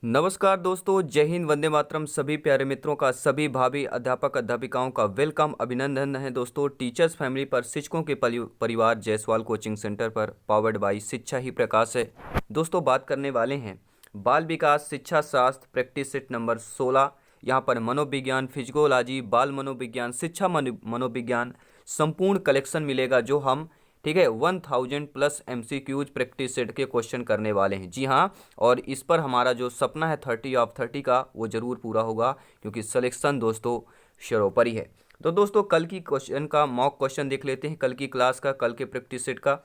नमस्कार दोस्तों, जय हिंद, वंदे मातरम। सभी प्यारे मित्रों का, सभी भाभी अध्यापक अध्यापिकाओं का वेलकम, अभिनंदन है दोस्तों। टीचर्स फैमिली पर शिक्षकों के परिवार जायसवाल कोचिंग सेंटर पर पावर्ड बाई शिक्षा ही प्रकाश है। दोस्तों बात करने वाले हैं बाल विकास शिक्षा शास्त्र प्रैक्टिस सेट नंबर 16। यहाँ पर मनोविज्ञान, फिजिकोलॉजी, बाल मनोविज्ञान, शिक्षा मनोविज्ञान संपूर्ण कलेक्शन मिलेगा, जो हम 1000 प्लस MCQs प्रैक्टिस सेट के क्वेश्चन करने वाले हैं। जी हाँ, और इस पर हमारा जो सपना है 30 ऑफ 30 का, वो ज़रूर पूरा होगा, क्योंकि सिलेक्शन दोस्तों सर्वोपरि है। तो दोस्तों कल की क्वेश्चन का मॉक क्वेश्चन देख लेते हैं। कल की क्लास का, कल के प्रैक्टिस सेट का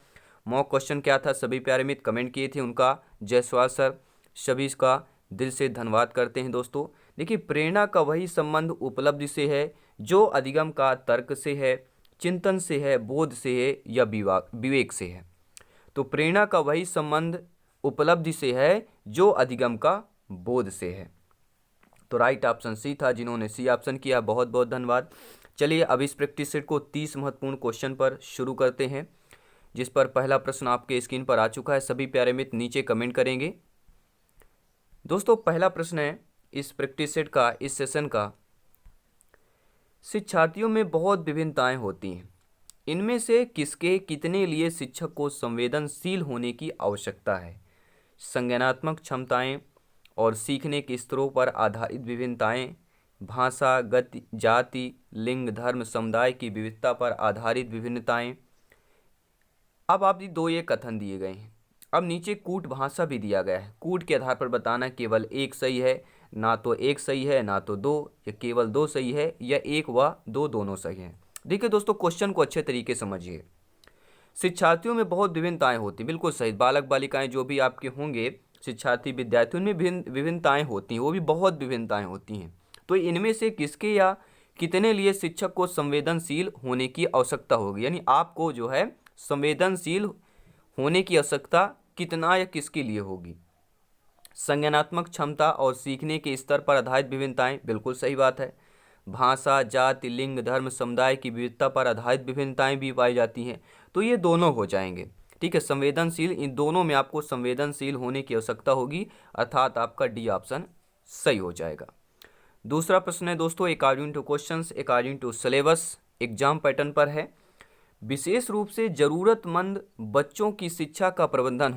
मॉक क्वेश्चन क्या था, सभी प्यारे मित्र कमेंट किए थे, उनका जायसवाल सर सभी का दिल से धन्यवाद करते हैं। दोस्तों देखिए, प्रेरणा का वही संबंध उपलब्धि से है जो अधिगम का तर्क से है, चिंतन से है, बोध से है या विवेक से है। तो प्रेरणा का वही संबंध उपलब्धि से है जो अधिगम का बोध से है। तो राइट ऑप्शन सी था। जिन्होंने सी ऑप्शन किया, बहुत बहुत धन्यवाद। चलिए अब इस प्रैक्टिस सेट को 30 महत्वपूर्ण क्वेश्चन पर शुरू करते हैं, जिस पर पहला प्रश्न आपके स्क्रीन पर आ चुका है। सभी प्यारे मित्र नीचे कमेंट करेंगे। दोस्तों पहला प्रश्न है इस प्रैक्टिस सेट का, इस सेशन का, शिक्षार्थियों में बहुत विभिन्नताएं होती हैं, इनमें से किसके कितने लिए शिक्षक को संवेदनशील होने की आवश्यकता है। संज्ञानात्मक क्षमताएं और सीखने के स्तरों पर आधारित विभिन्नताएं, भाषा, गति, जाति, लिंग, धर्म, समुदाय की विविधता पर आधारित विभिन्नताएं। अब आप दो ये कथन दिए गए हैं। अब नीचे कूट भाषा भी दिया गया है। कूट के आधार पर बताना केवल एक सही है, ना तो एक सही है ना तो दो, या केवल दो सही है या एक व दो दोनों सही हैं। देखिए दोस्तों, क्वेश्चन को अच्छे तरीके समझिए। शिक्षार्थियों में बहुत विभिन्नताएं होती, बिल्कुल सही। बालक बालिकाएं जो भी आपके होंगे, शिक्षार्थी विद्यार्थियों में विभिन्नताएं होती हैं, वो भी बहुत विभिन्नताएं होती हैं। तो इनमें से किसके या कितने लिए शिक्षक को संवेदनशील होने की आवश्यकता होगी, यानी आपको जो है संवेदनशील होने की आवश्यकता कितना या किसके लिए होगी। संज्ञानात्मक क्षमता और सीखने के स्तर पर आधारित विभिन्नताएं, बिल्कुल सही बात है। भाषा, जाति, लिंग, धर्म, समुदाय की विविधता पर आधारित विभिन्नताएं भी पाई जाती हैं, तो ये दोनों हो जाएंगे। ठीक है, संवेदनशील, इन दोनों में आपको संवेदनशील होने की आवश्यकता होगी, अर्थात आपका डी ऑप्शन सही हो जाएगा। दूसरा प्रश्न है दोस्तों, according to questions, according to syllabus, exam pattern पर है। विशेष रूप से जरूरतमंद बच्चों की शिक्षा का प्रबंधन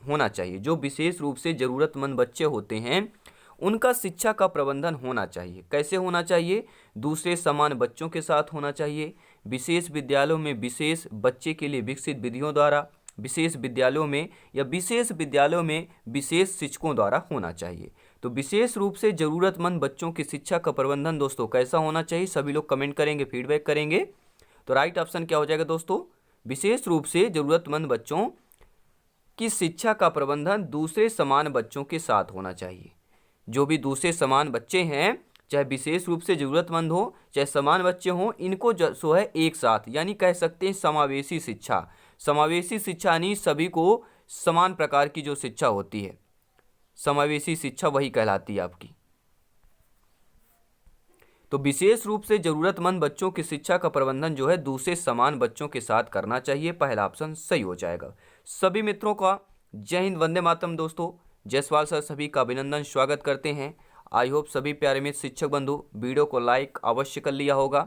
होना चाहिए। जो विशेष रूप से जरूरतमंद बच्चे होते हैं, उनका शिक्षा का प्रबंधन होना चाहिए। कैसे होना चाहिए? दूसरे समान बच्चों के साथ होना चाहिए। विशेष विद्यालयों में विशेष बच्चे के लिए विकसित विधियों द्वारा, विशेष विद्यालयों में या विशेष विद्यालयों में विशेष शिक्षकों द्वारा होना चाहिए। तो विशेष रूप से जरूरतमंद बच्चों की शिक्षा का प्रबंधन दोस्तों कैसा होना चाहिए? सभी लोग कमेंट करेंगे, फीडबैक करेंगे। तो राइट ऑप्शन क्या हो जाएगा दोस्तों? विशेष रूप से जरूरतमंद बच्चों की शिक्षा का प्रबंधन दूसरे समान बच्चों के साथ होना चाहिए। जो भी दूसरे समान बच्चे हैं, चाहे विशेष रूप से जरूरतमंद हो चाहे समान बच्चे हों, इनको जो है एक साथ, यानी कह सकते हैं समावेशी शिक्षा। समावेशी शिक्षा यानी सभी को समान प्रकार की जो शिक्षा होती है, समावेशी शिक्षा वही कहलाती है आपकी। तो विशेष रूप से जरूरतमंद बच्चों की शिक्षा का प्रबंधन जो है दूसरे समान बच्चों के साथ करना चाहिए। पहला ऑप्शन सही हो जाएगा। सभी मित्रों का जय हिंद, वंदे मातरम। दोस्तों जायसवाल सर सभी का अभिनंदन, स्वागत करते हैं। आई होप सभी प्यारे मित्र शिक्षक बंधु वीडियो को लाइक अवश्य कर लिया होगा।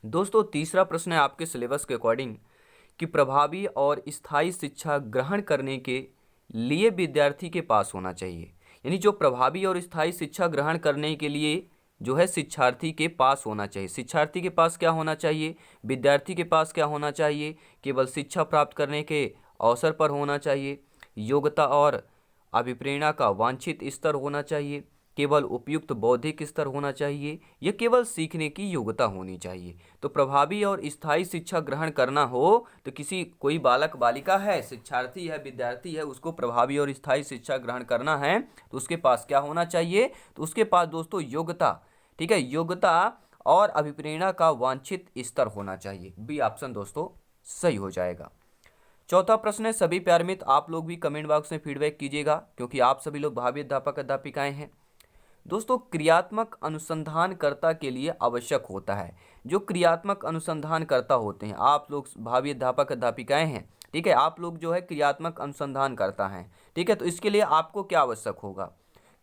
दोस्तों तीसरा प्रश्न है आपके सिलेबस के अकॉर्डिंग कि प्रभावी और स्थायी शिक्षा ग्रहण करने के लिए विद्यार्थी के पास होना चाहिए। यानी जो प्रभावी और स्थायी शिक्षा ग्रहण करने के लिए जो है शिक्षार्थी के पास होना चाहिए। शिक्षार्थी के पास क्या होना चाहिए? विद्यार्थी के पास क्या होना चाहिए? केवल शिक्षा प्राप्त करने के अवसर पर होना चाहिए, योग्यता और अभिप्रेरणा का वांछित स्तर होना चाहिए, केवल उपयुक्त बौद्धिक स्तर होना चाहिए, या केवल सीखने की योग्यता होनी चाहिए। तो प्रभावी और स्थायी शिक्षा ग्रहण करना हो तो कोई बालक बालिका है, शिक्षार्थी है, विद्यार्थी है, उसको प्रभावी और स्थायी शिक्षा ग्रहण करना है तो उसके पास क्या होना चाहिए? तो उसके पास दोस्तों योग्यता, ठीक है, योग्यता और अभिप्रेरणा का वांछित स्तर होना चाहिए। बी ऑप्शन दोस्तों सही हो जाएगा। चौथा प्रश्न है, सभी प्यारे मित्र आप लोग भी कमेंट बॉक्स में फीडबैक कीजिएगा, क्योंकि आप सभी लोग भावी अध्यापक अध्यापिकाएं हैं। दोस्तों क्रियात्मक अनुसंधानकर्ता के लिए आवश्यक होता है। जो क्रियात्मक अनुसंधानकर्ता होते हैं, आप लोग भावी अध्यापक अध्यापिकाएं हैं, ठीक है, आप लोग जो है क्रियात्मक अनुसंधान करता है, ठीक है, तो इसके लिए आपको क्या आवश्यक होगा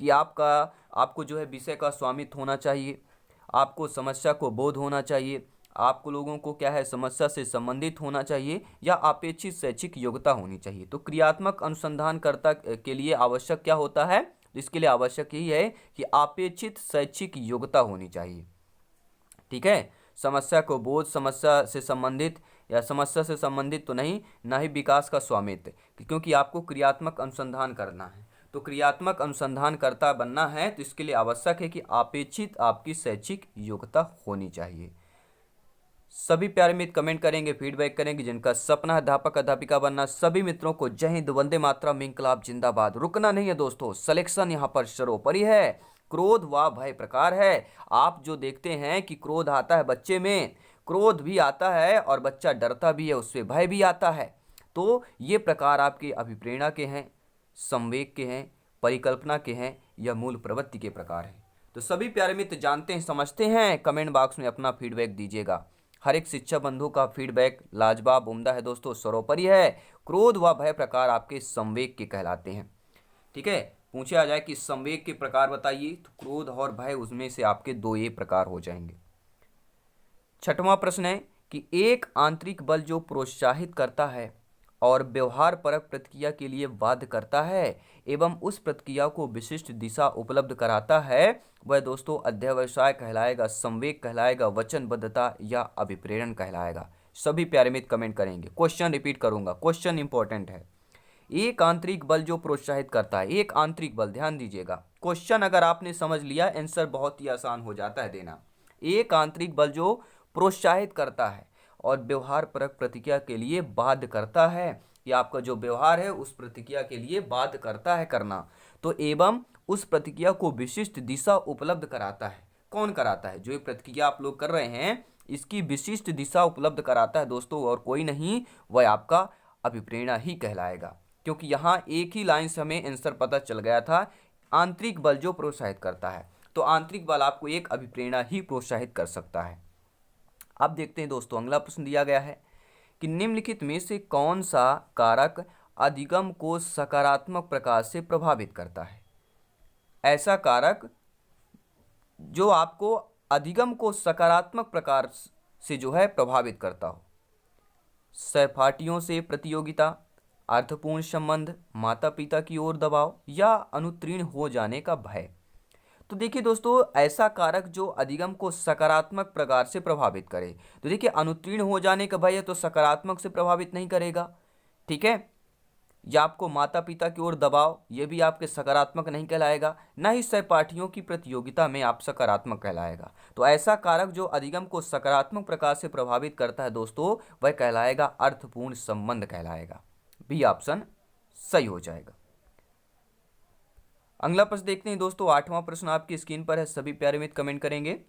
कि आपको जो है विषय का स्वामित्व होना चाहिए, आपको समस्या को बोध होना चाहिए, आपको लोगों को क्या है समस्या से संबंधित होना चाहिए, या अपेक्षित शैक्षिक योग्यता होनी चाहिए। तो क्रियात्मक अनुसंधानकर्ता के लिए आवश्यक क्या होता है? तो इसके लिए आवश्यक यही है कि अपेक्षित शैक्षिक योग्यता होनी चाहिए। ठीक है, समस्या को बोध, समस्या से संबंधित या समस्या से संबंधित तो नहीं, ना ही विकास का स्वामित्व, क्योंकि आपको क्रियात्मक अनुसंधान करना है। तो क्रियात्मक अनुसंधानकर्ता बनना है तो इसके लिए आवश्यक है कि अपेक्षित आपकी शैक्षिक योग्यता होनी चाहिए। सभी प्यारे मित्र कमेंट करेंगे, फीडबैक करेंगे। जिनका सपना है अध्यापक अध्यापिका बनना, सभी मित्रों को जय हिंद, वंदे मातरम, इंकलाब जिंदाबाद। रुकना नहीं है दोस्तों, सिलेक्शन यहाँ पर सर्वोपरि है। क्रोध व भय प्रकार है। आप जो देखते हैं कि क्रोध आता है बच्चे में, क्रोध भी आता है और बच्चा डरता भी है, उससे भय भी आता है। तो ये प्रकार आपके अभिप्रेरणा के हैं, संवेग के हैं, परिकल्पना के हैं, या मूल प्रवृत्ति के प्रकार हैं। तो सभी प्यारे मित्र जानते हैं, समझते हैं, कमेंट बॉक्स में अपना फीडबैक दीजिएगा। हर एक शिक्षा बंधु का फीडबैक लाजवाब उम्दा है दोस्तों, सर्वोपरि है। क्रोध व भय प्रकार आपके संवेग के कहलाते हैं। ठीक है, पूछे आ जाए कि संवेग के प्रकार बताइए, तो क्रोध और भय उसमें से आपके दो ये प्रकार हो जाएंगे। छठवां प्रश्न है कि एक आंतरिक बल जो प्रोत्साहित करता है और व्यवहार परक प्रतिक्रिया के लिए बाध्य करता है एवं उस प्रतिक्रिया को विशिष्ट दिशा उपलब्ध कराता है, वह दोस्तों अध्यवसाय कहलाएगा, संवेग कहलाएगा, वचनबद्धता या अभिप्रेरण कहलाएगा। सभी प्यारे मित्र कमेंट करेंगे। क्वेश्चन रिपीट करूंगा, क्वेश्चन इंपॉर्टेंट है। एक आंतरिक बल जो प्रोत्साहित करता है, एक आंतरिक बल, ध्यान दीजिएगा। क्वेश्चन अगर आपने समझ लिया, आंसर बहुत ही आसान हो जाता है देना। एक आंतरिक बल जो प्रोत्साहित करता है और व्यवहार परक प्रतिक्रिया के लिए बाध्य करता है, कि आपका जो व्यवहार है उस प्रतिक्रिया के लिए बाध्य करता है करना, तो एवं उस प्रतिक्रिया को विशिष्ट दिशा उपलब्ध कराता है। कौन कराता है? जो ये प्रतिक्रिया आप लोग कर रहे हैं इसकी विशिष्ट दिशा उपलब्ध कराता है दोस्तों, और कोई नहीं, वह आपका अभिप्रेरणा ही कहलाएगा। क्योंकि यहाँ एक ही लाइन से हमें आंसर पता चल गया था, आंतरिक बल जो प्रोत्साहित करता है, तो आंतरिक बल आपको एक अभिप्रेरणा ही प्रोत्साहित कर सकता है। अब देखते हैं दोस्तों, अगला प्रश्न दिया गया है कि निम्नलिखित में से कौन सा कारक अधिगम को सकारात्मक प्रकार से प्रभावित करता है? ऐसा कारक जो आपको अधिगम को सकारात्मक प्रकार से जो है प्रभावित करता हो। सहपाठियों से प्रतियोगिता, अर्थपूर्ण संबंध, माता पिता की ओर दबाव, या अनुत्तीर्ण हो जाने का भय। तो देखिए दोस्तों, ऐसा कारक जो अधिगम को सकारात्मक प्रकार से प्रभावित करे, तो देखिए अनुत्तीर्ण हो जाने का भय है तो सकारात्मक से प्रभावित नहीं करेगा। ठीक है, या आपको माता पिता की ओर दबाव, ये भी आपके सकारात्मक नहीं कहलाएगा, ना ही सहपाठियों की प्रतियोगिता में आप सकारात्मक कहलाएगा। तो ऐसा कारक जो अधिगम को सकारात्मक प्रकार से प्रभावित करता है दोस्तों, वह कहलाएगा अर्थपूर्ण संबंध कहलाएगा। बी ऑप्शन सही हो जाएगा। अगला प्रश्न देखते हैं दोस्तों, आठवां प्रश्न आपकी स्क्रीन पर है, सभी प्यारे मित्र कमेंट करेंगे।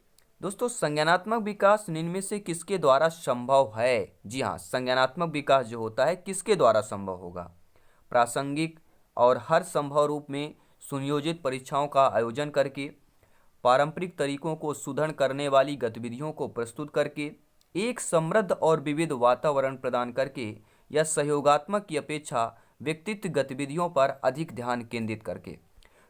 दोस्तों, संज्ञानात्मक विकास निम्न में से किसके द्वारा संभव है? जी हाँ, संज्ञानात्मक विकास जो होता है किसके द्वारा संभव होगा? प्रासंगिक और हर संभव रूप में सुनियोजित परीक्षाओं का आयोजन करके, पारंपरिक तरीकों को सुदृढ़ करने वाली गतिविधियों को प्रस्तुत करके, एक समृद्ध और विविध वातावरण प्रदान करके, या सहयोगात्मक की अपेक्षा व्यक्तित्व गतिविधियों पर अधिक ध्यान केंद्रित करके।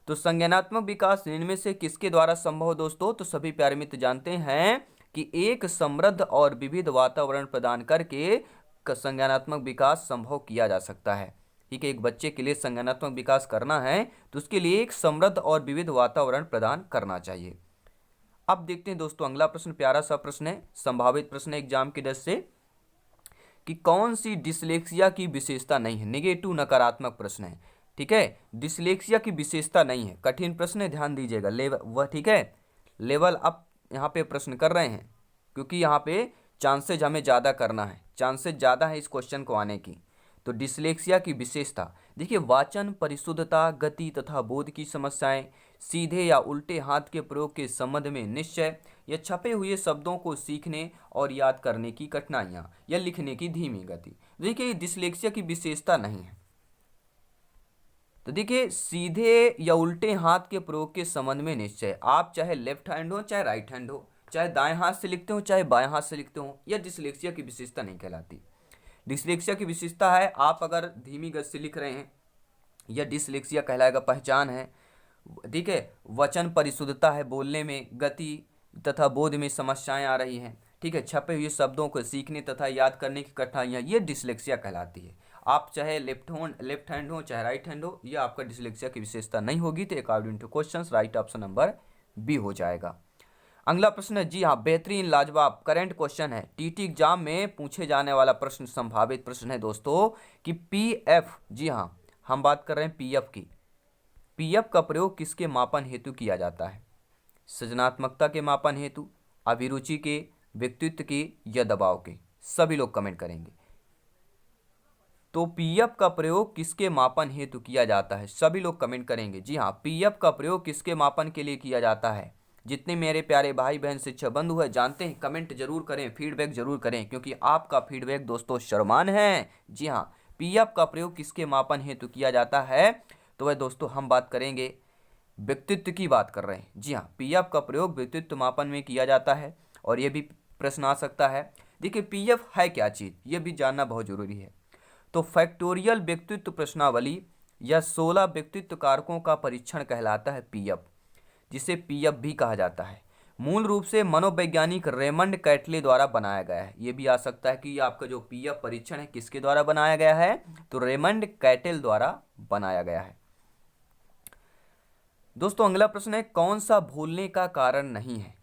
तो संज्ञानात्मक विकास इनमें से किसके द्वारा संभव हो दोस्तों? तो सभी प्यारे मित्र जानते हैं कि एक समृद्ध और विविध वातावरण प्रदान करके संज्ञानात्मक विकास संभव किया जा सकता है। ठीक है, एक बच्चे के लिए संज्ञानात्मक विकास करना है तो उसके लिए एक समृद्ध और विविध वातावरण प्रदान करना चाहिए। अब देखते हैं दोस्तों, अगला प्रश्न प्यारा सा प्रश्न है, संभावित प्रश्न है एग्जाम की दृष्टि से, कि कौन सी डिसलेक्सिया की विशेषता नहीं है? नेगेटिव नकारात्मक प्रश्न है। ठीक है, डिसलेक्सिया की विशेषता नहीं है, कठिन प्रश्न है, ध्यान दीजिएगा। लेवल वह ठीक है, लेवल अप यहाँ पे प्रश्न कर रहे हैं, क्योंकि यहाँ पे चांसेज हमें ज़्यादा करना है, चांसेज ज़्यादा है इस क्वेश्चन को आने की। तो डिसलेक्सिया की विशेषता देखिए, वाचन परिशुद्धता, गति तथा बोध की समस्याएं, सीधे या उल्टे हाथ के प्रयोग के संबंध में निश्चय, या छपे हुए शब्दों को सीखने और याद करने की कठिनाइयां, या लिखने की धीमी गति। देखिए, डिसलेक्सिया की विशेषता नहीं है। तो देखिए, सीधे या उल्टे हाथ के प्रयोग के संबंध में निश्चय, आप चाहे लेफ्ट हैंड हो चाहे राइट हैंड हो, चाहे दाएं हाथ से लिखते हो चाहे बाएं हाथ से लिखते हो, यह डिसलेक्सिया की विशेषता नहीं कहलाती। डिसलेक्सिया की विशेषता है, आप अगर धीमी गति से लिख रहे हैं, यह डिसलेक्सिया कहलाएगा, पहचान है। ठीक है, वचन परिशुद्धता है, बोलने में गति तथा बोध में समस्याएं आ रही हैं, ठीक है, छपे हुए शब्दों को सीखने तथा याद करने की कठिनाइयाँ, ये डिसलेक्सिया कहलाती है। आप चाहे लेफ्ट हैंड हो चाहे राइट हैंड हो, ये आपका डिसलेक्सिया की विशेषता नहीं होगी। तो according to questions right option number B हो जाएगा। अगला प्रश्न है, जी हाँ, बेहतरीन लाजवाब करंट क्वेश्चन है, टीटी एग्जाम में पूछे जाने वाला प्रश्न, संभावित प्रश्न है दोस्तों कि पीएफ, जी हाँ हम बात कर रहे हैं पीएफ की, पीएफ का प्रयोग किसके मापन हेतु किया जाता है? सृजनात्मकता के मापन हेतु, अभिरुचि के, व्यक्तित्व के या दबाव के? सभी लोग कमेंट करेंगे। तो पीएफ का प्रयोग किसके मापन हेतु किया जाता है? सभी लोग कमेंट करेंगे। जी हाँ, पीएफ का प्रयोग किसके मापन के लिए किया जाता है? जितने मेरे प्यारे भाई बहन शिक्षक बंधु है जानते हैं, कमेंट जरूर करें, फीडबैक जरूर करें, क्योंकि आपका फीडबैक दोस्तों शर्मान है। जी हाँ, पीएफ का प्रयोग किसके मापन हेतु किया जाता है? तो वह दोस्तों हम बात करेंगे व्यक्तित्व की बात कर रहे हैं। जी हाँ, पीएफ का प्रयोग व्यक्तित्व मापन में किया जाता है। और ये भी प्रश्न आ सकता है, देखिए पीएफ है क्या चीज़, ये भी जानना बहुत जरूरी है। तो फैक्टोरियल व्यक्तित्व प्रश्नावली या 16 व्यक्तित्व कारकों का परीक्षण कहलाता है पीएफ, जिसे पीएफ भी कहा जाता है। मूल रूप से मनोवैज्ञानिक रेमंड कैटले द्वारा बनाया गया है। ये भी आ सकता है कि आपका जो पीएफ परीक्षण है किसके द्वारा बनाया गया है? तो रेमंड कैटल द्वारा बनाया गया है। दोस्तों अगला प्रश्न है, कौन सा भूलने का कारण नहीं है?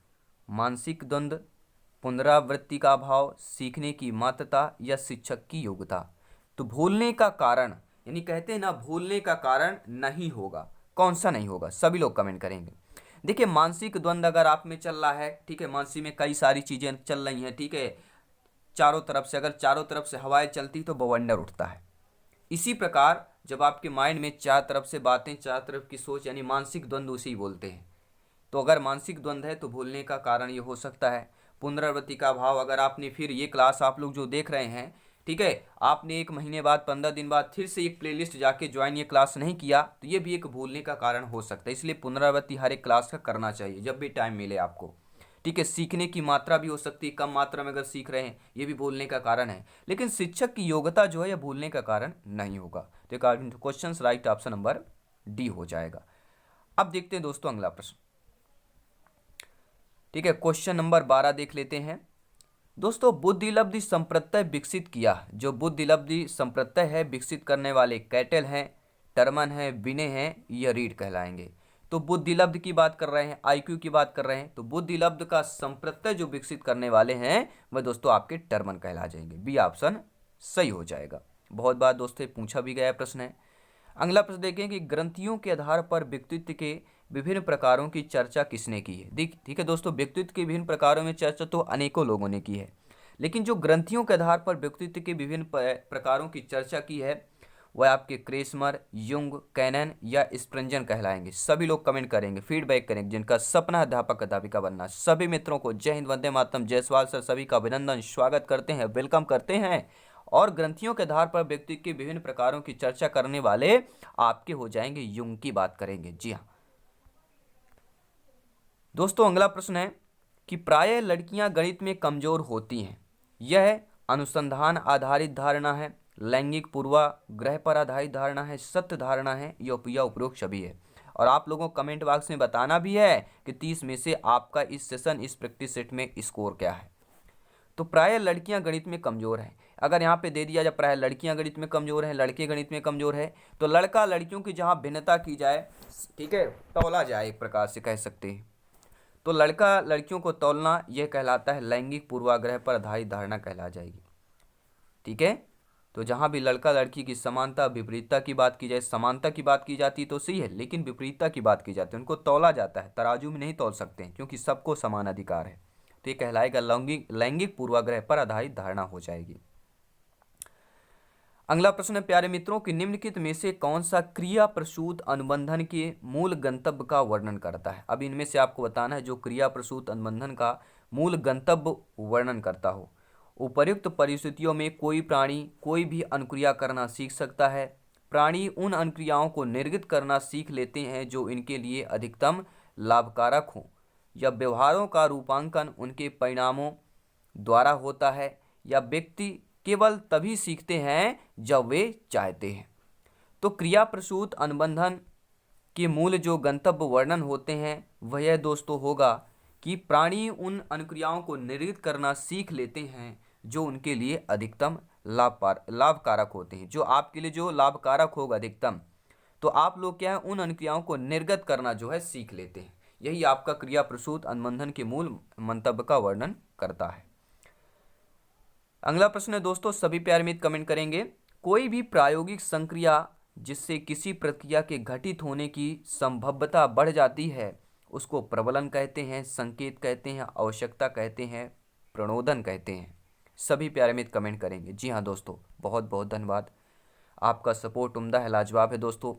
मानसिक द्वंद्व, पुनरावृत्ति का अभाव, सीखने की मात्रता या शिक्षक की योग्यता? तो भूलने का कारण, यानी कहते हैं ना भूलने का कारण नहीं होगा, कौन सा नहीं होगा? सभी लोग कमेंट करेंगे। देखिए मानसिक द्वंद्व अगर आप में चल रहा है, ठीक है, मानसिक में कई सारी चीजें चल रही हैं, ठीक है, चारों तरफ से, अगर चारों तरफ से हवाएं चलती तो बवंडर उठता है। इसी प्रकार जब आपके माइंड में चार तरफ से बातें, चार तरफ की सोच, यानी मानसिक द्वंद्व उसे ही बोलते हैं। तो अगर मानसिक द्वंद्व है तो भूलने का कारण ये हो सकता है। पुनरावृत्ति का अभाव, अगर आपने फिर ये क्लास आप लोग जो देख रहे हैं, ठीक है, आपने 1 महीने बाद 15 दिन बाद फिर से एक प्लेलिस्ट जाके ज्वाइन ये क्लास नहीं किया, तो ये भी एक भूलने का कारण हो सकता है। इसलिए पुनरावृत्ति हर एक क्लास का करना चाहिए जब भी टाइम मिले आपको, ठीक है। सीखने की मात्रा भी हो सकती है, कम मात्रा में अगर सीख रहे हैं, ये भी भूलने का कारण है। लेकिन शिक्षक की योग्यता जो है यह भूलने का कारण नहीं होगा। तो according to questions right option number D हो जाएगा। अब देखते हैं दोस्तों अगला प्रश्न, ठीक है, क्वेश्चन नंबर 12 देख लेते हैं। दोस्तों बुद्धिलब्धि संप्रत्यय विकसित किया, जो बुद्धिलब्धि संप्रत्यय है विकसित करने वाले कैटल हैं, टर्मन है, विने हैं, या रीड कहलाएंगे। तो बुद्धिलब्ध की बात कर रहे हैं, आईक्यू की बात कर रहे हैं, तो बुद्धिलब्ध का संप्रत्यय जो विकसित करने वाले हैं वह दोस्तों आपके टर्मन कहला जाएंगे। बी ऑप्शन सही हो जाएगा। बहुत बार दोस्तों पूछा भी गया प्रश्न है। अगला प्रश्न देखें कि ग्रंथियों के आधार पर व्यक्तित्व के विभिन्न प्रकारों की चर्चा किसने की है? ठीक है दोस्तों, व्यक्तित्व के विभिन्न प्रकारों में चर्चा तो अनेकों लोगों ने की है, लेकिन जो ग्रंथियों के आधार पर व्यक्तित्व के विभिन्न प्रकारों की चर्चा की है वह आपके क्रेसमर, युंग, कैनन या स्प्रेंजन कहलाएंगे। सभी लोग कमेंट करेंगे, फीडबैक करेंगे। जिनका सपना अध्यापक अध्यापिका बनना, सभी मित्रों को जय हिंद, वंदे मातरम, जयसवाल सर, सभी का अभिनंदन, स्वागत करते हैं, वेलकम करते हैं। और ग्रंथियों के आधार पर व्यक्ति के विभिन्न प्रकारों की चर्चा करने वाले आपके हो जाएंगे युंग की बात करेंगे। जी हाँ दोस्तों, अगला प्रश्न है कि प्रायः लड़कियां गणित में कमजोर होती हैं, यह अनुसंधान आधारित धारणा है, लैंगिक पूर्वाग्रह पर आधारित धारणा है, सत्य धारणा है, या उपरोक्त सभी है? और आप लोगों को कमेंट बॉक्स में बताना भी है कि 30 में से आपका इस सेशन, इस प्रैक्टिस सेट में स्कोर क्या है। तो प्रायः लड़कियां गणित में कमजोर हैं, अगर यहाँ पे दे दिया जाए प्रायः लड़कियां गणित में कमजोर हैं, लड़के गणित में कमजोर है, तो लड़का लड़कियों की जहाँ भिन्नता की जाए, ठीक है, तौला जाए, एक प्रकार से कह सकते हैं, तो लड़का लड़कियों को तौलना यह कहलाता है लैंगिक पूर्वाग्रह पर आधारित धारणा कहला जाएगी। ठीक है, तो जहाँ भी लड़का लड़की की समानता विपरीतता की बात की जाए, समानता की बात की जाती तो सही है, लेकिन विपरीतता की बात की जाती है, उनको तौला जाता है, तराजू में नहीं तौल सकते हैं, क्योंकि सबको समान अधिकार है। तो ये कहलाएगा लैंगिक पूर्वाग्रह पर आधारित धारणा हो जाएगी। अगला प्रश्न है प्यारे मित्रों कि निम्नलिखित में से कौन सा क्रिया प्रसूत अनुबंधन के मूल गंतव्य का वर्णन करता है? अब इनमें से आपको बताना है जो क्रिया प्रसूत अनुबंधन का मूल गंतव्य वर्णन करता हो। उपर्युक्त परिस्थितियों में कोई प्राणी कोई भी अनुक्रिया करना सीख सकता है। प्राणी उन अनुक्रियाओं को निर्गित करना सीख लेते हैं जो इनके लिए अधिकतम लाभकारक हों, या व्यवहारों का रूपांकन उनके परिणामों द्वारा होता है, या व्यक्ति केवल तभी सीखते हैं जब वे चाहते हैं। तो क्रिया प्रसूत अनुबंधन के मूल जो गंतव्य वर्णन होते हैं वह यह दोस्तों होगा कि प्राणी उन अनुक्रियाओं को निर्मित करना सीख लेते हैं जो उनके लिए अधिकतम लाभकारक होते हैं। जो आपके लिए जो लाभकारक होगा अधिकतम, तो आप लोग क्या है उन अनुक्रियाओं को निर्गत करना जो है सीख लेते हैं। यही आपका क्रिया प्रसूत अनुबंधन के मूल मंतव्य का वर्णन करता है। अगला प्रश्न है दोस्तों, सभी प्यारे मित्र कमेंट करेंगे। कोई भी प्रायोगिक संक्रिया जिससे किसी प्रक्रिया के घटित होने की संभाव्यता बढ़ जाती है उसको प्रबलन कहते हैं, संकेत कहते हैं, आवश्यकता कहते हैं, प्रणोदन कहते हैं। सभी प्यारे मित्र कमेंट करेंगे। जी हाँ दोस्तों, बहुत बहुत धन्यवाद, आपका सपोर्ट उम्दा है, लाजवाब है दोस्तों।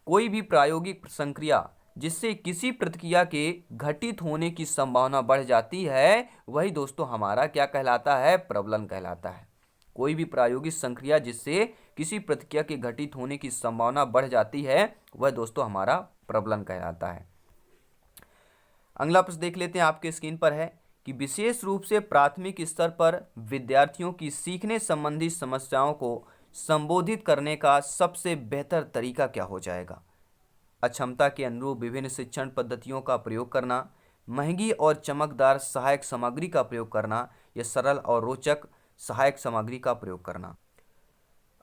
कोई भी प्रायोगिक संक्रिया जिससे किसी प्रतिक्रिया के घटित होने की संभावना बढ़ जाती है वही दोस्तों हमारा क्या कहलाता है, प्रबलन कहलाता है। कोई भी प्रायोगिक संक्रिया जिससे किसी प्रतिक्रिया के घटित होने की संभावना बढ़ जाती है वह दोस्तों हमारा प्रबलन कहलाता है। अगला प्रश्न देख लेते हैं, आपके स्क्रीन पर है कि विशेष रूप से प्राथमिक स्तर पर विद्यार्थियों की सीखने संबंधी समस्याओं को संबोधित करने का सबसे बेहतर तरीका क्या हो जाएगा। अक्षमता के अनुरूप विभिन्न शिक्षण पद्धतियों का प्रयोग करना, महंगी और चमकदार सहायक सामग्री का प्रयोग करना, या सरल और रोचक सहायक सामग्री का प्रयोग करना।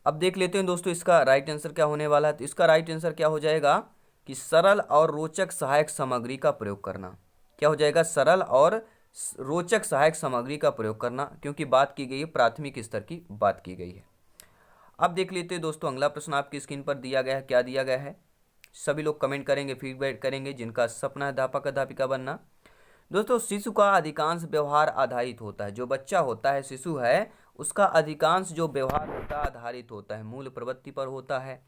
अब देख लेते हैं दोस्तों इसका राइट आंसर क्या होने वाला है। तो इसका राइट आंसर क्या हो जाएगा कि सरल और रोचक सहायक सामग्री का प्रयोग करना। क्या हो जाएगा, सरल और रोचक सहायक सामग्री का प्रयोग करना, क्योंकि बात की गई है प्राथमिक स्तर की बात की गई है। अब देख लेते हैं दोस्तों अगला प्रश्न आपकी स्क्रीन पर दिया गया है, क्या दिया गया है। सभी लोग कमेंट करेंगे, फीडबैक करेंगे जिनका सपना है अध्यापक अध्यापिका बनना। दोस्तों शिशु का अधिकांश व्यवहार आधारित होता है, जो बच्चा होता है शिशु है उसका अधिकांश जो व्यवहार होता है आधारित होता है, मूल प्रवृत्ति पर होता है,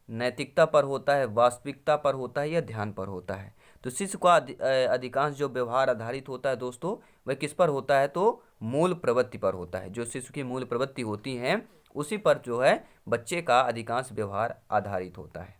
नैतिकता पर होता है, वास्तविकता पर होता है या ध्यान पर होता है। तो शिशु का अधिकांश जो व्यवहार आधारित होता है दोस्तों वह किस पर होता है, तो मूल प्रवृत्ति पर होता है। जो शिशु की मूल प्रवृत्ति होती हैं उसी पर जो है बच्चे का अधिकांश व्यवहार आधारित होता है।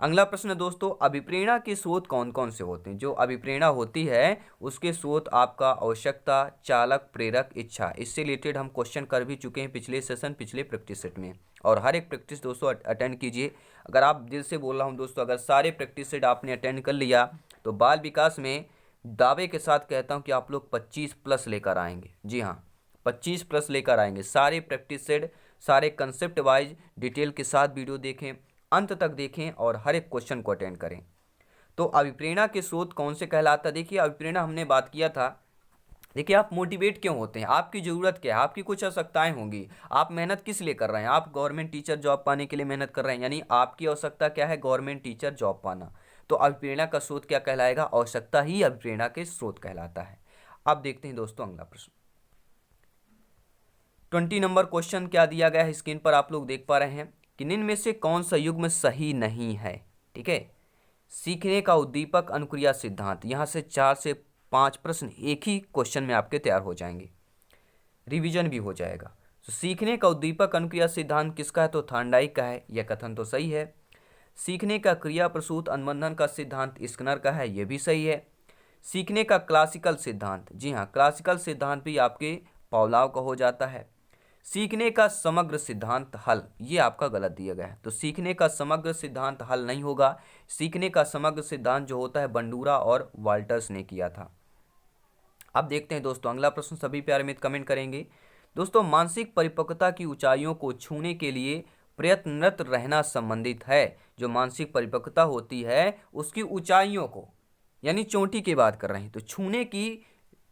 अगला प्रश्न दोस्तों, अभिप्रेरणा के स्रोत कौन कौन से होते हैं। जो अभिप्रेरणा होती है उसके स्रोत आपका आवश्यकता, चालक, प्रेरक, इच्छा। इससे रिलेटेड हम क्वेश्चन कर भी चुके हैं पिछले सेशन, पिछले प्रैक्टिस सेट में। और हर एक प्रैक्टिस दोस्तों अटेंड कीजिए। अगर आप दिल से बोल रहा हूँ दोस्तों, अगर सारे प्रैक्टिस सेट आपने अटेंड कर लिया तो बाल विकास में दावे के साथ कहता हूँ कि आप लोग 25+ लेकर आएंगे। जी हाँ, 25+ लेकर आएंगे। सारे प्रैक्टिस सेट, सारे कंसेप्ट वाइज डिटेल के साथ वीडियो देखें, अंत तक देखें और हर एक क्वेश्चन को अटेंड करें। तो अभिप्रेरणा के स्रोत कौन से कहलाता है। देखिए अभिप्रेरणा हमने बात किया था। देखिए आप मोटिवेट क्यों होते हैं, आपकी ज़रूरत क्या है, आपकी कुछ आवश्यकताएं होंगी, आप मेहनत किस लिए कर रहे हैं। आप गवर्नमेंट टीचर जॉब पाने के लिए मेहनत कर रहे हैं, यानी आपकी आवश्यकता क्या है, गवर्नमेंट टीचर जॉब पाना। तो अभिप्रेरणा का स्रोत क्या कहलाएगा, आवश्यकता ही अभिप्रेरणा के स्रोत कहलाता है। अब देखते हैं दोस्तों अगला प्रश्न। 20 नंबर क्वेश्चन क्या दिया गया है स्क्रीन पर आप लोग देख पा रहे हैं कि निम्न में से कौन सा युग्म सही नहीं है। ठीक है, सीखने का उद्दीपक अनुक्रिया सिद्धांत। यहाँ से 4 से 5 प्रश्न एक ही क्वेश्चन में आपके तैयार हो जाएंगे, रिवीजन भी हो जाएगा। तो सीखने का उद्दीपक अनुक्रिया सिद्धांत किसका है, तो थार्नडाइक का है। यह कथन तो सही है। सीखने का क्रिया प्रसूत अनुबंधन का सिद्धांत स्किनर का है, यह भी सही है। सीखने का क्लासिकल सिद्धांत, जी हाँ क्लासिकल सिद्धांत भी आपके पावलोव का हो जाता है। सीखने का समग्र सिद्धांत हल, ये आपका गलत दिया गया है। तो सीखने का समग्र सिद्धांत हल नहीं होगा। सीखने का समग्र सिद्धांत जो होता है बंडूरा और वाल्टर्स ने किया था। अब देखते हैं दोस्तों अगला प्रश्न, सभी प्यारे मित्र कमेंट करेंगे। दोस्तों मानसिक परिपक्वता की ऊंचाइयों को छूने के लिए प्रयत्नरत रहना संबंधित है। जो मानसिक परिपक्वता होती है उसकी ऊंचाइयों को, यानी चोटी की बात कर रहे हैं, तो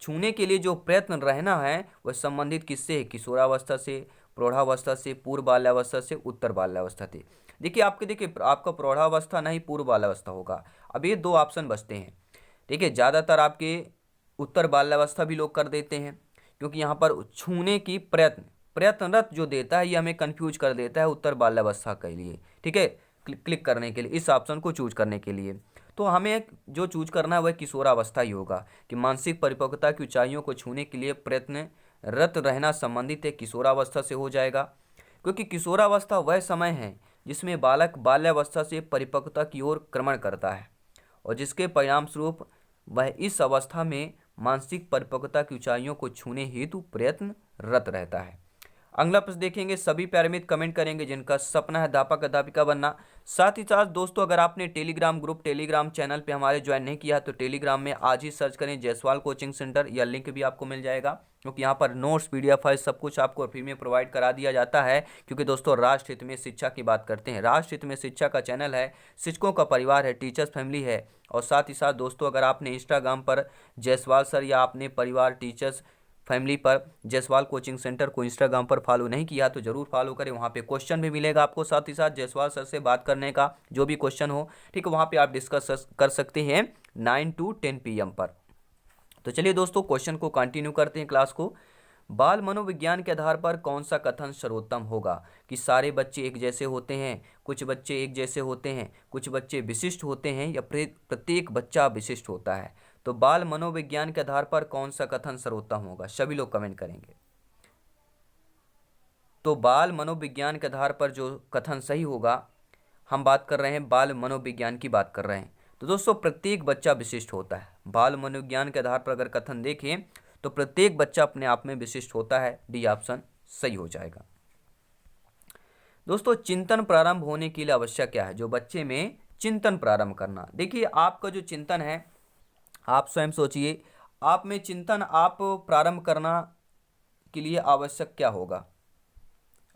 छूने के लिए जो प्रयत्न रहना है वह संबंधित किससे है, किशोरावस्था से, प्रौढ़ावस्था से, पूर्व बाल्यावस्था से, उत्तर बाल्यावस्था से। देखिए आपका प्रौढ़ावस्था नहीं पूर्व बाल्यावस्था होगा। अब ये 2 ऑप्शन बचते हैं। देखिए ज़्यादातर आपके उत्तर बाल्यावस्था भी लोग कर देते हैं, क्योंकि यहाँ पर छूने की प्रयत्नरत जो देता है ये हमें कंफ्यूज कर देता है उत्तर बाल्यावस्था के लिए। ठीक है, क्लिक करने के लिए, इस ऑप्शन को चूज करने के लिए तो हमें जो चूज करना है वह किशोरावस्था ही होगा कि मानसिक परिपक्वता की ऊंचाइयों को छूने के लिए प्रयत्नरत रहना संबंधित है, किशोरावस्था से हो जाएगा। क्योंकि किशोरावस्था वह समय है जिसमें बालक बाल्यावस्था से परिपक्वता की ओर क्रमण करता है और जिसके परिणाम स्वरूप वह इस अवस्था में मानसिक परिपक्वता की ऊंचाइयों को छूने हेतु प्रयत्नरत रहता है। अगला प्रश्न देखेंगे, सभी प्यारे मित्र कमेंट करेंगे जिनका सपना है अध्यापक अध्यापिका बनना। साथ ही साथ दोस्तों, अगर आपने टेलीग्राम ग्रुप टेलीग्राम चैनल पे हमारे ज्वाइन नहीं किया तो टेलीग्राम में आज ही सर्च करें जायसवाल कोचिंग सेंटर, या लिंक भी आपको मिल जाएगा, क्योंकि यहाँ पर नोट्स PDF फाइल सब कुछ आपको फ्री में प्रोवाइड करा दिया जाता है। क्योंकि दोस्तों राष्ट्र हित में शिक्षा की बात करते हैं, राष्ट्र हित में शिक्षा का चैनल है, शिक्षकों का परिवार है, टीचर्स फैमिली है। और साथ ही साथ दोस्तों, अगर आपने इंस्टाग्राम पर जायसवाल सर या अपने परिवार टीचर्स फैमिली पर जायसवाल कोचिंग सेंटर को इंस्टाग्राम पर फॉलो नहीं किया तो जरूर फॉलो करें। वहाँ पे क्वेश्चन भी मिलेगा आपको, साथ ही साथ जायसवाल सर से बात करने का जो भी क्वेश्चन हो, ठीक है, वहाँ पे आप डिस्कस कर सकते हैं 9 to 10 PM पर। तो चलिए दोस्तों, क्वेश्चन को कंटिन्यू करते हैं क्लास को। बाल मनोविज्ञान के आधार पर कौन सा कथन सर्वोत्तम होगा? कि सारे बच्चे एक जैसे होते हैं, कुछ बच्चे एक जैसे होते हैं, कुछ बच्चे विशिष्ट होते हैं, या प्रत्येक बच्चा विशिष्ट होता है? तो बाल मनोविज्ञान के आधार पर कौन सा कथन सर्वोत्तम होगा? सभी लोग कमेंट करेंगे। तो बाल मनोविज्ञान के आधार पर जो कथन सही होगा, हम बात कर रहे हैं बाल मनोविज्ञान की बात कर रहे हैं। तो दोस्तों, प्रत्येक बच्चा विशिष्ट होता है। बाल मनोविज्ञान के आधार पर अगर कथन देखें तो प्रत्येक बच्चा अपने आप में विशिष्ट होता है। डी ऑप्शन सही हो जाएगा। दोस्तों, चिंतन प्रारंभ होने के लिए आवश्यक क्या है? जो बच्चे में चिंतन प्रारंभ करना। देखिए, आपका जो चिंतन है, आप स्वयं सोचिए, आप में चिंतन आप प्रारंभ करना के लिए आवश्यक क्या होगा?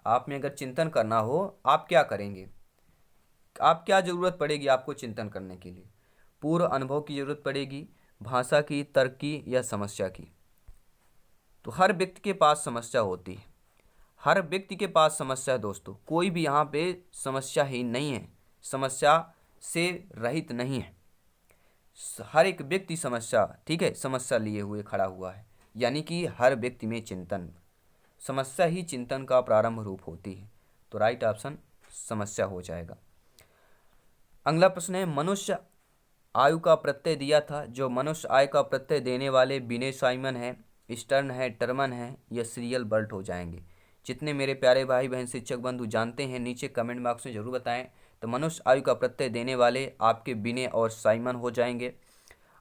आप में अगर चिंतन करना हो, आप क्या करेंगे? आप क्या जरूरत पड़ेगी आपको चिंतन करने के लिए? पूर्व अनुभव की जरूरत पड़ेगी, भाषा की, तर्क की, या समस्या की? तो हर व्यक्ति के पास समस्या होती है, हर व्यक्ति के पास समस्या है दोस्तों। कोई भी यहाँ पे समस्या ही नहीं है, समस्या से रहित नहीं है। हर एक व्यक्ति समस्या, ठीक है, समस्या लिए हुए खड़ा हुआ है। यानी कि हर व्यक्ति में चिंतन, समस्या ही चिंतन का प्रारंभ रूप होती है। तो राइट ऑप्शन समस्या हो जाएगा। अगला प्रश्न है, मनुष्य आयु का प्रत्यय दिया था। जो मनुष्य आयु का प्रत्यय देने वाले विनय साइमन है, स्टर्न है, टर्मन है, या सीरियल बर्ट हो जाएंगे? जितने मेरे प्यारे भाई बहन शिक्षक बंधु जानते हैं, नीचे कमेंट बॉक्स में जरूर बताएं। तो मनुष्य आयु का प्रत्यय देने वाले आपके विनय और साइमन हो जाएंगे।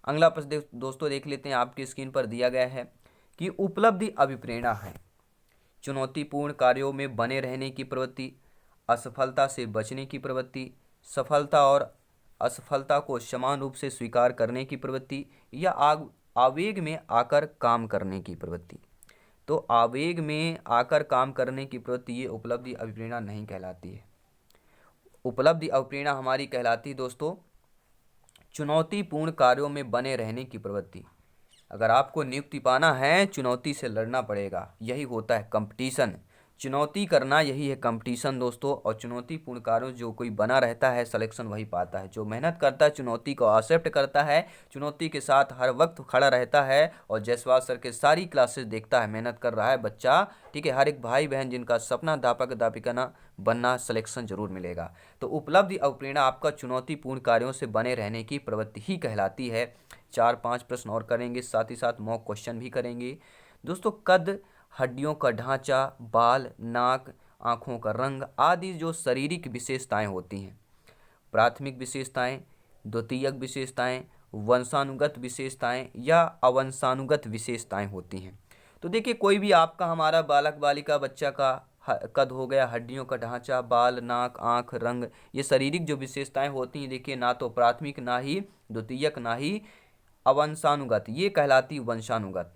अगला प्रश्न दोस्तों देख लेते हैं, आपकी स्क्रीन पर दिया गया है कि उपलब्धि अभिप्रेरणा है। चुनौतीपूर्ण कार्यों में बने रहने की प्रवृत्ति, असफलता से बचने की प्रवृत्ति, सफलता और असफलता को समान रूप से स्वीकार करने की प्रवृत्ति, या आवेग में आकर काम करने की प्रवृत्ति? तो आवेग में आकर काम करने की प्रवृत्ति ये उपलब्धि अभिप्रेरणा नहीं कहलाती है। उपलब्धि अभिप्रेरणा हमारी कहलाती है दोस्तों चुनौतीपूर्ण कार्यों में बने रहने की प्रवृत्ति। अगर आपको नियुक्ति पाना है, चुनौती से लड़ना पड़ेगा, यही होता है कंपटीशन। चुनौती करना यही है कंपटीशन दोस्तों। और चुनौतीपूर्ण कार्यों जो कोई बना रहता है, सिलेक्शन वही पाता है। जो मेहनत करता है, चुनौती को एक्सेप्ट करता है, चुनौती के साथ हर वक्त खड़ा रहता है, और जायसवाल सर के सारी क्लासेस देखता है, मेहनत कर रहा है बच्चा, ठीक है। हर एक भाई बहन जिनका सपना अध्यापक अध्यापिका ना बनना, सिलेक्शन जरूर मिलेगा। तो उपलब्धि और प्रेरणा आपका चुनौतीपूर्ण कार्यों से बने रहने की प्रवृत्ति ही कहलाती है। 4-5 प्रश्न और करेंगे, साथ ही साथ मॉक क्वेश्चन भी करेंगे दोस्तों। कद, हड्डियों का ढांचा, बाल, नाक, आँखों का रंग आदि जो शारीरिक विशेषताएं होती हैं, प्राथमिक विशेषताएं, द्वितीयक विशेषताएं, वंशानुगत विशेषताएं, या अवंशानुगत विशेषताएं होती हैं। तो देखिए, कोई भी आपका हमारा बालक बालिका बच्चा का कद हो गया, हड्डियों का ढांचा, बाल, नाक, आँख, रंग, ये शारीरिक जो विशेषताएं होती हैं, देखिए ना तो प्राथमिक, ना ही द्वितीयक, ना ही अवंशानुगत, ये कहलाती वंशानुगत,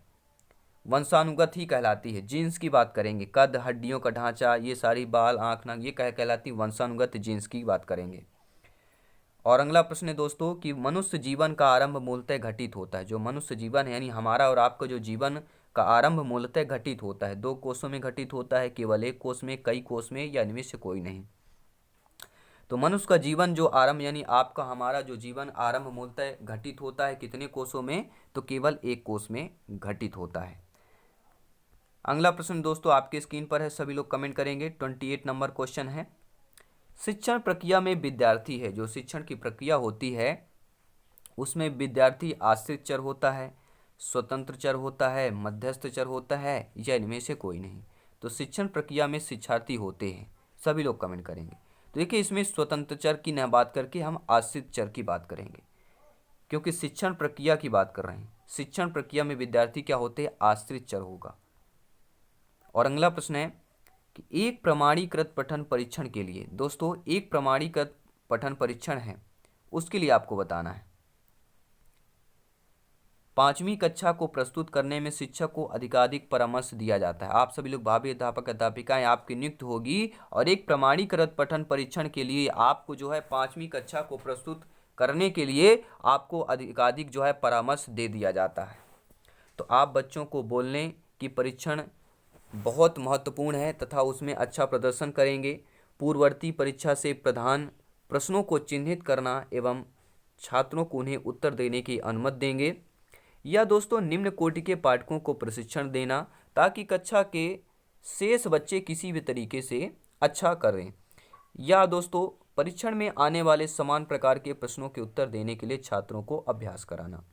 वंशानुगत ही कहलाती है। जीन्स की बात करेंगे, कद, हड्डियों का ढांचा, ये सारी, बाल, आँख, नाक, ये कहलाती वंशानुगत, जीन्स की बात करेंगे। और अगला प्रश्न है दोस्तों कि मनुष्य जीवन का आरंभ मूलतः घटित होता है। जो मनुष्य जीवन है, यानी हमारा और आपका जो जीवन का आरंभ मूलतः घटित होता है, 2 कोषों में घटित होता है, केवल एक कोष में, कई कोष में, या इनमें से कोई नहीं? तो मनुष्य का जीवन जो आरंभ, यानी आपका हमारा जो जीवन आरंभ मूलतः घटित होता है कितने कोषों में? तो केवल एक कोष में घटित होता है। अगला प्रश्न दोस्तों आपके स्क्रीन पर है, सभी लोग कमेंट करेंगे। 28 नंबर क्वेश्चन है, शिक्षण प्रक्रिया में विद्यार्थी है, जो शिक्षण की प्रक्रिया होती है उसमें विद्यार्थी आश्रित चर होता है, स्वतंत्र चर होता है, मध्यस्थ चर होता है, या इनमें से कोई नहीं? तो शिक्षण प्रक्रिया में शिक्षार्थी होते हैं, सभी लोग कमेंट करेंगे। तो देखिए, इसमें स्वतंत्र चर की न बात करके हम आश्रित चर की बात करेंगे, क्योंकि शिक्षण प्रक्रिया की बात कर रहे हैं। शिक्षण प्रक्रिया में विद्यार्थी क्या होते हैं? आश्रित चर होगा। और अगला प्रश्न है, कि एक प्रमाणीकृत पठन परीक्षण के लिए, दोस्तों एक प्रमाणीकृत पठन परीक्षण है, उसके लिए आपको बताना है 5वीं कक्षा को प्रस्तुत करने में शिक्षक को अधिकाधिक परामर्श दिया जाता है। आप सभी लोग भावी अध्यापक अध्यापिकाएं आपकी नियुक्त होगी और एक प्रमाणीकृत पठन परीक्षण के लिए आपको जो है 5वीं कक्षा को प्रस्तुत करने के लिए आपको अधिकाधिक जो है परामर्श दे दिया जाता है। तो आप बच्चों को बोलने की परीक्षण बहुत महत्वपूर्ण है तथा उसमें अच्छा प्रदर्शन करेंगे। पूर्ववर्ती परीक्षा से प्रधान प्रश्नों को चिन्हित करना एवं छात्रों को उन्हें उत्तर देने की अनुमति देंगे, या दोस्तों निम्न कोटि के पाठकों को प्रशिक्षण देना ताकि कक्षा के शेष बच्चे किसी भी तरीके से अच्छा करें, या दोस्तों परीक्षण में आने वाले समान प्रकार के प्रश्नों के उत्तर देने के लिए छात्रों को अभ्यास कराना।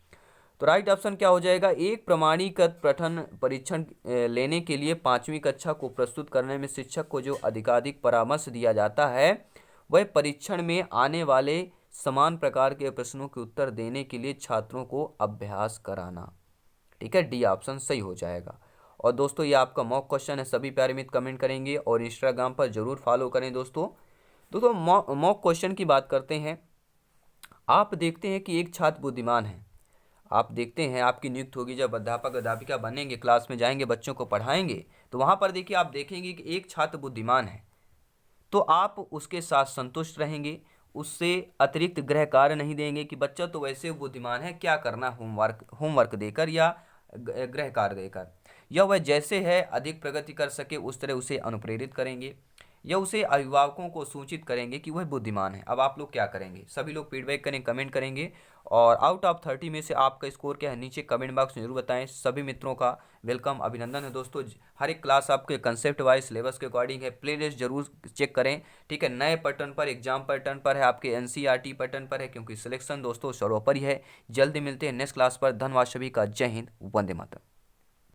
तो राइट ऑप्शन क्या हो जाएगा, एक प्रमाणीकृत पठन परीक्षण लेने के लिए 5वीं कक्षा को प्रस्तुत करने में शिक्षक को जो अधिकाधिक परामर्श दिया जाता है वह परीक्षण में आने वाले समान प्रकार के प्रश्नों के उत्तर देने के लिए छात्रों को अभ्यास कराना। ठीक है, डी ऑप्शन सही हो जाएगा। और दोस्तों ये आपका मॉक क्वेश्चन है, सभी प्यारे मित्र कमेंट करेंगे और इंस्टाग्राम पर जरूर फॉलो करें। दोस्तों मॉक क्वेश्चन की बात करते हैं। आप देखते हैं कि एक छात्र बुद्धिमान है, आप देखते हैं आपकी नियुक्त होगी, जब अध्यापक अध्यापिका बनेंगे, क्लास में जाएंगे, बच्चों को पढ़ाएंगे, तो वहाँ पर देखिए आप देखेंगे कि एक छात्र बुद्धिमान है, तो आप उसके साथ संतुष्ट रहेंगे, उससे अतिरिक्त गृह कार्य नहीं देंगे कि बच्चा तो वैसे बुद्धिमान है, क्या करना होमवर्क देकर या गृह कार्य देकर, या वह जैसे है अधिक प्रगति कर सके उस तरह उसे अनुप्रेरित करेंगे, या उसे अभिभावकों को सूचित करेंगे कि वह बुद्धिमान है। अब आप लोग क्या करेंगे, सभी लोग फीडबैक करें, कमेंट करेंगे और आउट ऑफ 30 में से आपका स्कोर क्या है नीचे कमेंट बॉक्स में जरूर बताएं। सभी मित्रों का वेलकम, अभिनंदन है दोस्तों। हर एक क्लास आपके कंसेप्ट वाइज सिलेबस के अकॉर्डिंग है, प्ले लिस्ट जरूर चेक करें। ठीक है, नए पैटर्न पर, एग्जाम पैटर्न पर है, आपके NCERT पैटर्न पर है, क्योंकि सिलेक्शन दोस्तों सर्वोपरि है। जल्दी मिलते हैं नेक्स्ट क्लास पर। धन्यवाद सभी का, जय हिंद, वंदे मातरम।